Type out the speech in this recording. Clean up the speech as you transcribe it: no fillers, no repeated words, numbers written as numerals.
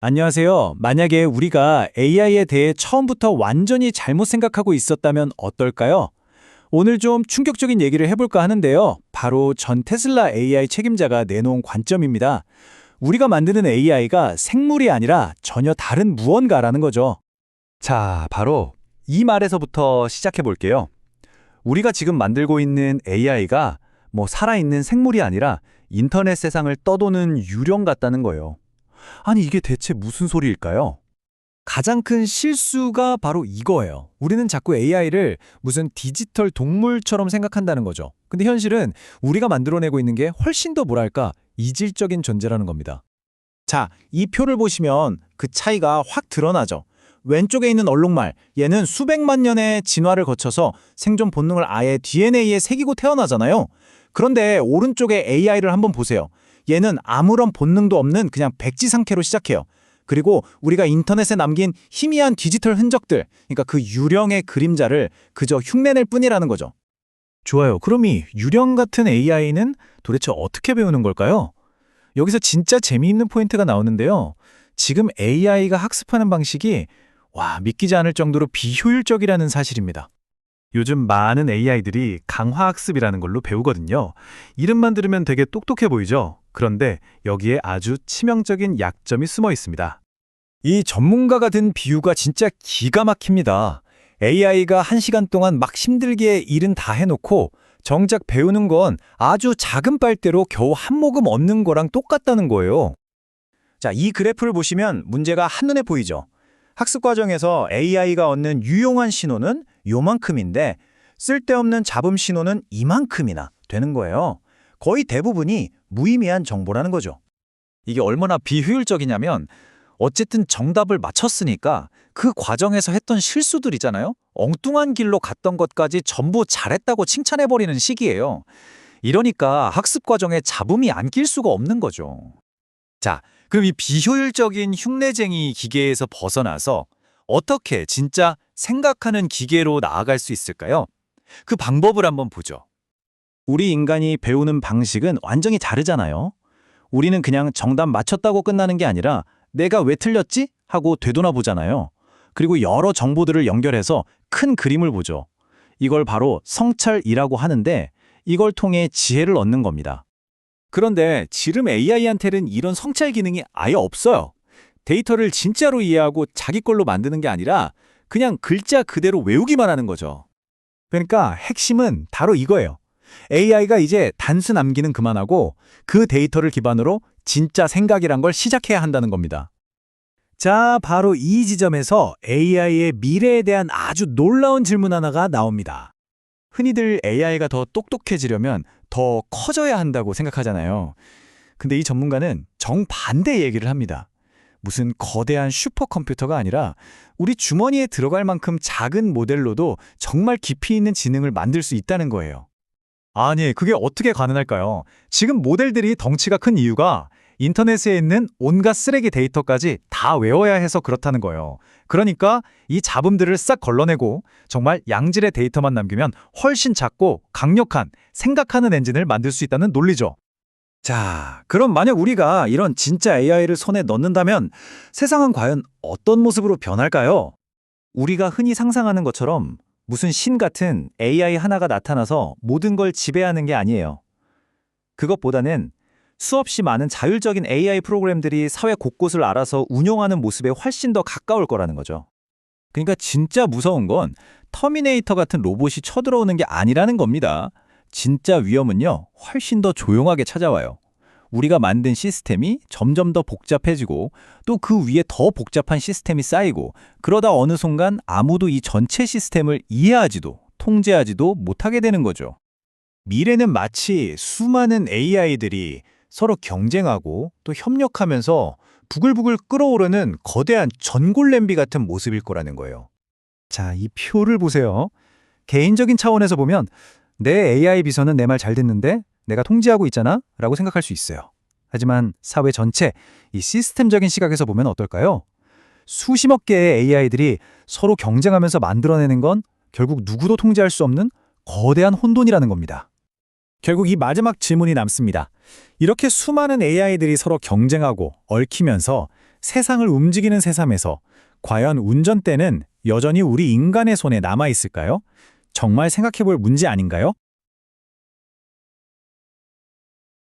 안녕하세요. 만약에 우리가 AI에 대해 처음부터 완전히 잘못 생각하고 있었다면 어떨까요? 오늘 좀 충격적인 얘기를 해볼까 하는데요. 바로 전 테슬라 AI 책임자가 내놓은 관점입니다. 우리가 만드는 AI가 생물이 아니라 전혀 다른 무언가라는 거죠. 자, 바로 이 말에서부터 시작해 볼게요. 우리가 지금 만들고 있는 AI가 살아있는 생물이 아니라 인터넷 세상을 떠도는 유령 같다는 거예요. 아니, 이게 대체 무슨 소리일까요? 가장 큰 실수가 바로 이거예요. 우리는 자꾸 AI를 무슨 디지털 동물처럼 생각한다는 거죠. 근데 현실은 우리가 만들어내고 있는 게 훨씬 더 뭐랄까 이질적인 존재라는 겁니다. 자, 이 표를 보시면 그 차이가 확 드러나죠. 왼쪽에 있는 얼룩말, 얘는 수백만 년의 진화를 거쳐서 생존 본능을 아예 DNA에 새기고 태어나잖아요. 그런데 오른쪽에 AI를 한번 보세요. 얘는 아무런 본능도 없는 그냥 백지 상태로 시작해요. 그리고 우리가 인터넷에 남긴 희미한 디지털 흔적들, 그러니까 그 유령의 그림자를 그저 흉내낼 뿐이라는 거죠. 좋아요. 그럼 이 유령 같은 AI는 도대체 어떻게 배우는 걸까요? 여기서 진짜 재미있는 포인트가 나오는데요. 지금 AI가 학습하는 방식이 믿기지 않을 정도로 비효율적이라는 사실입니다. 요즘 많은 AI들이 강화학습이라는 걸로 배우거든요. 이름만 들으면 되게 똑똑해 보이죠? 그런데 여기에 아주 치명적인 약점이 숨어 있습니다. 이 전문가가 든 비유가 진짜 기가 막힙니다. AI가 1시간 동안 막 힘들게 일은 다 해놓고 정작 배우는 건 아주 작은 빨대로 겨우 한 모금 얻는 거랑 똑같다는 거예요. 자, 이 그래프를 보시면 문제가 한눈에 보이죠. 학습 과정에서 AI가 얻는 유용한 신호는 요만큼인데 쓸데없는 잡음 신호는 이만큼이나 되는 거예요. 거의 대부분이 무의미한 정보라는 거죠. 이게 얼마나 비효율적이냐면 어쨌든 정답을 맞췄으니까 그 과정에서 했던 실수들 있잖아요. 엉뚱한 길로 갔던 것까지 전부 잘했다고 칭찬해버리는 식이에요. 이러니까 학습 과정에 잡음이 안 낄 수가 없는 거죠. 자, 그럼 이 비효율적인 흉내쟁이 기계에서 벗어나서 어떻게 진짜 생각하는 기계로 나아갈 수 있을까요? 그 방법을 한번 보죠. 우리 인간이 배우는 방식은 완전히 다르잖아요. 우리는 그냥 정답 맞췄다고 끝나는 게 아니라 내가 왜 틀렸지? 하고 되돌아보잖아요. 그리고 여러 정보들을 연결해서 큰 그림을 보죠. 이걸 바로 성찰이라고 하는데 이걸 통해 지혜를 얻는 겁니다. 그런데 지금 AI한테는 이런 성찰 기능이 아예 없어요. 데이터를 진짜로 이해하고 자기 걸로 만드는 게 아니라 그냥 글자 그대로 외우기만 하는 거죠. 그러니까 핵심은 바로 이거예요. AI가 이제 단순 암기는 그만하고 그 데이터를 기반으로 진짜 생각이란 걸 시작해야 한다는 겁니다. 자, 바로 이 지점에서 AI의 미래에 대한 아주 놀라운 질문 하나가 나옵니다. 흔히들 AI가 더 똑똑해지려면 더 커져야 한다고 생각하잖아요. 근데 이 전문가는 정반대 얘기를 합니다. 무슨 거대한 슈퍼컴퓨터가 아니라 우리 주머니에 들어갈 만큼 작은 모델로도 정말 깊이 있는 지능을 만들 수 있다는 거예요. 아니, 그게 어떻게 가능할까요? 지금 모델들이 덩치가 큰 이유가 인터넷에 있는 온갖 쓰레기 데이터까지 다 외워야 해서 그렇다는 거예요. 그러니까 이 잡음들을 싹 걸러내고 정말 양질의 데이터만 남기면 훨씬 작고 강력한 생각하는 엔진을 만들 수 있다는 논리죠. 자, 그럼 만약 우리가 이런 진짜 AI를 손에 넣는다면 세상은 과연 어떤 모습으로 변할까요? 우리가 흔히 상상하는 것처럼 무슨 신 같은 AI 하나가 나타나서 모든 걸 지배하는 게 아니에요. 그것보다는 수없이 많은 자율적인 AI 프로그램들이 사회 곳곳을 알아서 운용하는 모습에 훨씬 더 가까울 거라는 거죠. 그러니까 진짜 무서운 건 터미네이터 같은 로봇이 쳐들어오는 게 아니라는 겁니다. 진짜 위험은요, 훨씬 더 조용하게 찾아와요. 우리가 만든 시스템이 점점 더 복잡해지고 또 그 위에 더 복잡한 시스템이 쌓이고 그러다 어느 순간 아무도 이 전체 시스템을 이해하지도 통제하지도 못하게 되는 거죠. 미래는 마치 수많은 AI들이 서로 경쟁하고 또 협력하면서 부글부글 끓어오르는 거대한 전골 냄비 같은 모습일 거라는 거예요. 자, 이 표를 보세요. 개인적인 차원에서 보면 내 AI 비서는 내 말 잘 듣는데 내가 통제하고 있잖아? 라고 생각할 수 있어요. 하지만 사회 전체, 이 시스템적인 시각에서 보면 어떨까요? 수십억 개의 AI들이 서로 경쟁하면서 만들어내는 건 결국 누구도 통제할 수 없는 거대한 혼돈이라는 겁니다. 결국 이 마지막 질문이 남습니다. 이렇게 수많은 AI들이 서로 경쟁하고 얽히면서 세상을 움직이는 새삼에서 과연 운전대는 여전히 우리 인간의 손에 남아 있을까요? 정말 생각해 볼 문제 아닌가요?